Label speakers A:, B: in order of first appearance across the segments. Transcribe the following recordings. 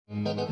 A: बहुत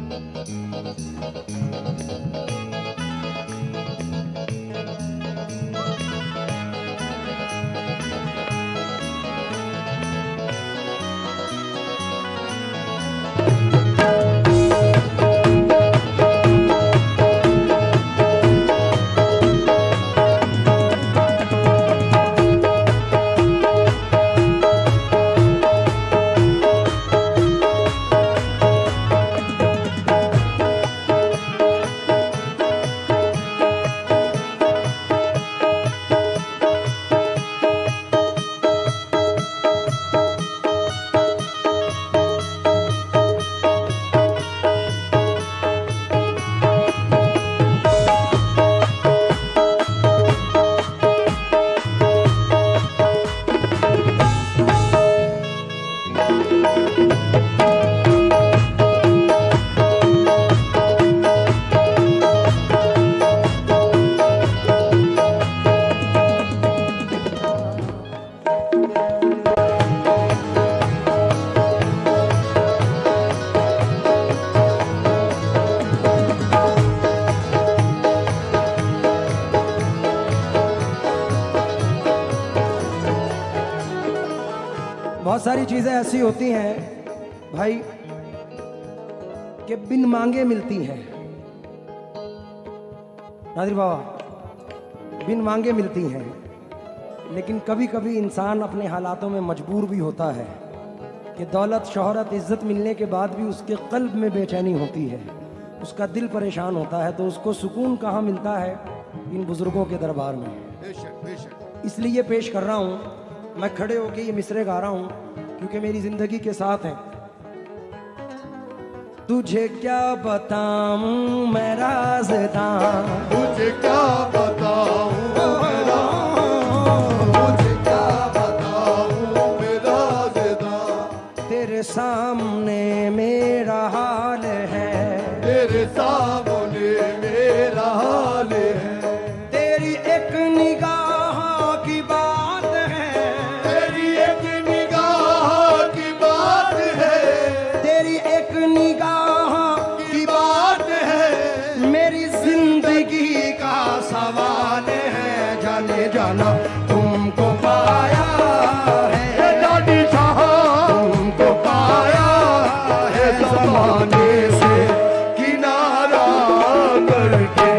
A: सारी चीजें ऐसी होती हैं भाई कि बिन मांगे मिलती हैं। नादिर बाबा, बिन मांगे मिलती हैं, लेकिन कभी कभी इंसान अपने हालातों में मजबूर भी होता है कि दौलत, शोहरत, इज्जत मिलने के बाद भी उसके कल्ब में बेचैनी होती है, उसका दिल परेशान होता है। तो उसको सुकून कहाँ मिलता है? इन बुजुर्गों के दरबार में। इसलिए पेश कर रहा हूँ, मैं खड़े होके ये मिसरे गा रहा हूँ क्योंकि मेरी जिंदगी के साथ हैं। तुझे क्या बताऊं मैं राज़दां,
B: तुझे क्या बताऊं मैं राज़दां, तुझे क्या बताऊं मैं राज़दां।
A: तेरे सामने मेरा हाल है,
B: तेरे सामने मेरा हाल है।
A: तेरी एक निगाह की बात है,
B: तेरी एक निगाह की बात है,
A: तेरी एक निगाह
B: की बात है।
A: मेरी जिंदगी का सवाल है। जाने जाना तुमको पाया है
B: दादी साहब, तुमको पाया है ज़माने से किनारा करके।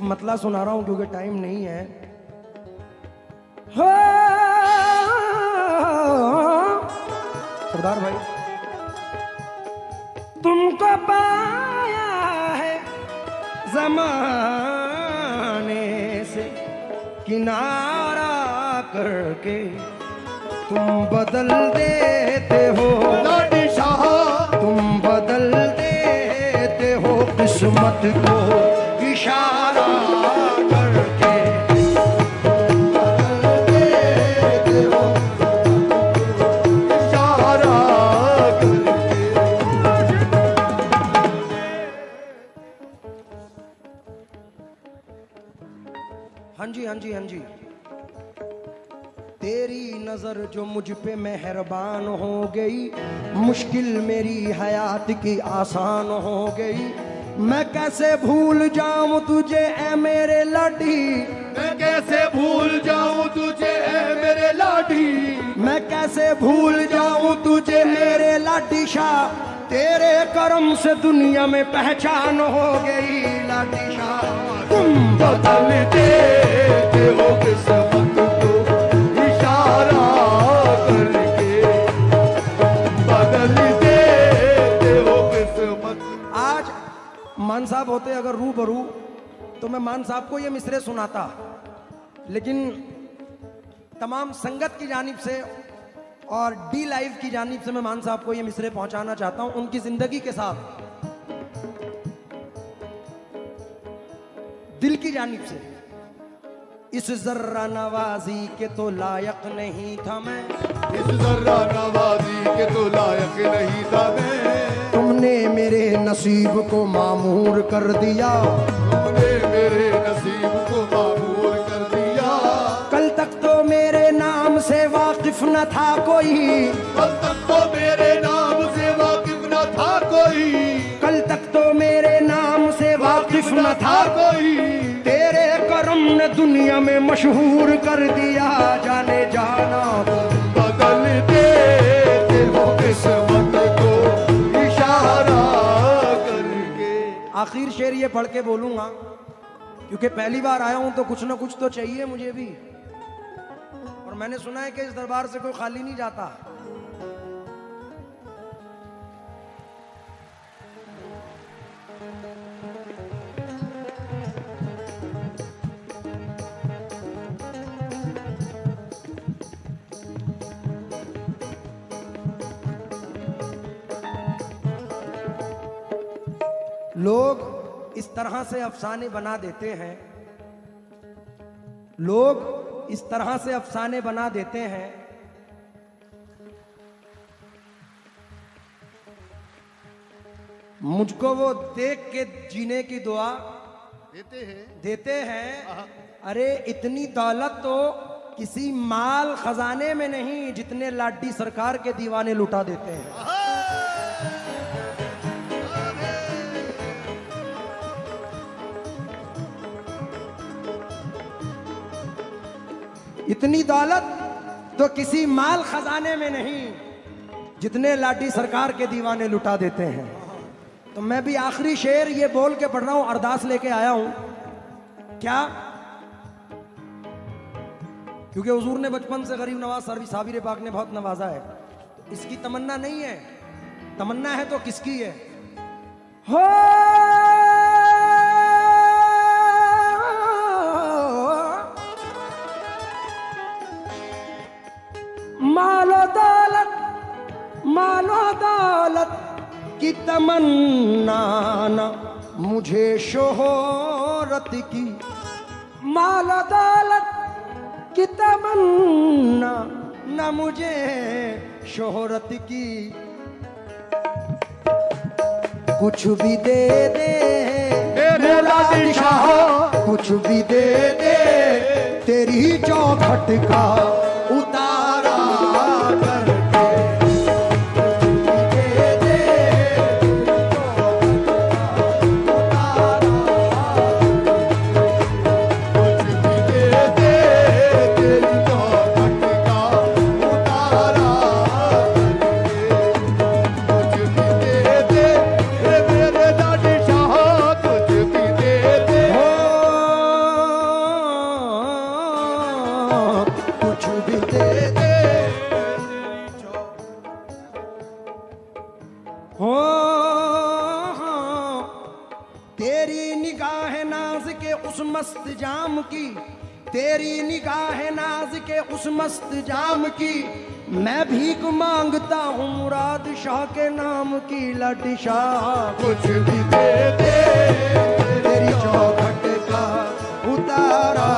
A: मतला सुना रहा हूं क्योंकि टाइम नहीं है। सरदार भाई, तुमको पाया है ज़माने से किनारा करके, तुम बदल देते हो
B: दादी साहब,
A: तुम बदल देते हो किस्मत को इशारा करके।
B: इशारा करके।
A: हाँ जी, हाँ जी, हाँ जी। तेरी नजर जो मुझ पे मेहरबान हो गई, मुश्किल मेरी हयात की आसान हो गई। मैं कैसे भूल जाऊं तुझे ऐ मेरे लाडी,
B: मैं कैसे भूल जाऊं तुझे ऐ मेरे लाडी।
A: मैं कैसे भूल जाऊं तुझे मेरे लाडी शाह, तेरे करम से दुनिया में पहचान हो गई लाडी शाह। तुम
B: बदल देते हो किस्मत को इशारा करके, बदल देते हो किस्मत।
A: आज मान साहब होते अगर रूबरू तो मैं मान साहब को ये मिसरे सुनाता, लेकिन तमाम संगत की जानिब से और डी लाइव की जानिब से मैं मान साहब को ये मिसरे पहुंचाना चाहता हूं उनकी जिंदगी के साथ, दिल की जानिब से। इस जर्रा नवाजी के तो लायक नहीं था मैं,
B: इस जर्रा नवाजी के तो लायक नहीं था मैं,
A: तुमने मेरे नसीब को मामूर कर दिया,
B: तुमने मेरे नसीब को मामूर कर दिया।
A: कल तक तो मेरे नाम से वाकिफ न था कोई,
B: कल तक तो मेरे नाम से वाकिफ न था कोई,
A: कल तक तो मेरे नाम से वाकिफ न था
B: कोई।
A: तेरे करम ने दुनिया में मशहूर कर दिया, जाने जाना
B: बदल दे वो किस्मत को इशारा करके।
A: आखिर शेर ये पढ़ के बोलूंगा क्योंकि पहली बार आया हूं तो कुछ ना कुछ तो चाहिए मुझे भी, और मैंने सुना है कि इस दरबार से कोई खाली नहीं जाता। लोग इस तरह से अफसाने बना देते हैं, लोग इस तरह से अफसाने बना देते हैं, मुझको वो देख के जीने की दुआ देते हैं। अरे इतनी दौलत तो किसी माल खजाने में नहीं जितने लाडी सरकार के दीवाने लुटा देते हैं। इतनी दौलत तो किसी माल खजाने में नहीं जितने लाठी सरकार के दीवाने लुटा देते हैं। तो मैं भी आखिरी शेर ये बोल के पढ़ रहा हूं, अरदास लेके आया हूं क्या, क्योंकि हुजूर ने बचपन से गरीब नवाज साबिर पाक ने बहुत नवाजा है। तो इसकी तमन्ना नहीं है, तमन्ना है तो किसकी है। हो मालो दौलत की तमन्ना न मुझे शोहरत की, मालो दौलत की तमन्ना न मुझे शोहरत की, कुछ भी दे दे मेरा शाह, कुछ भी दे दे तेरी चौखट का उतारा करके, तेरी निगाह नाज के उस मस्त जाम की, तेरी निगाह नाज के उस मस्त जाम की, मैं भीख मांगता हूँ मुराद शाह के नाम की। लाडी शाह
B: कुछ भी दे दे
A: तेरी चौखट का उतारा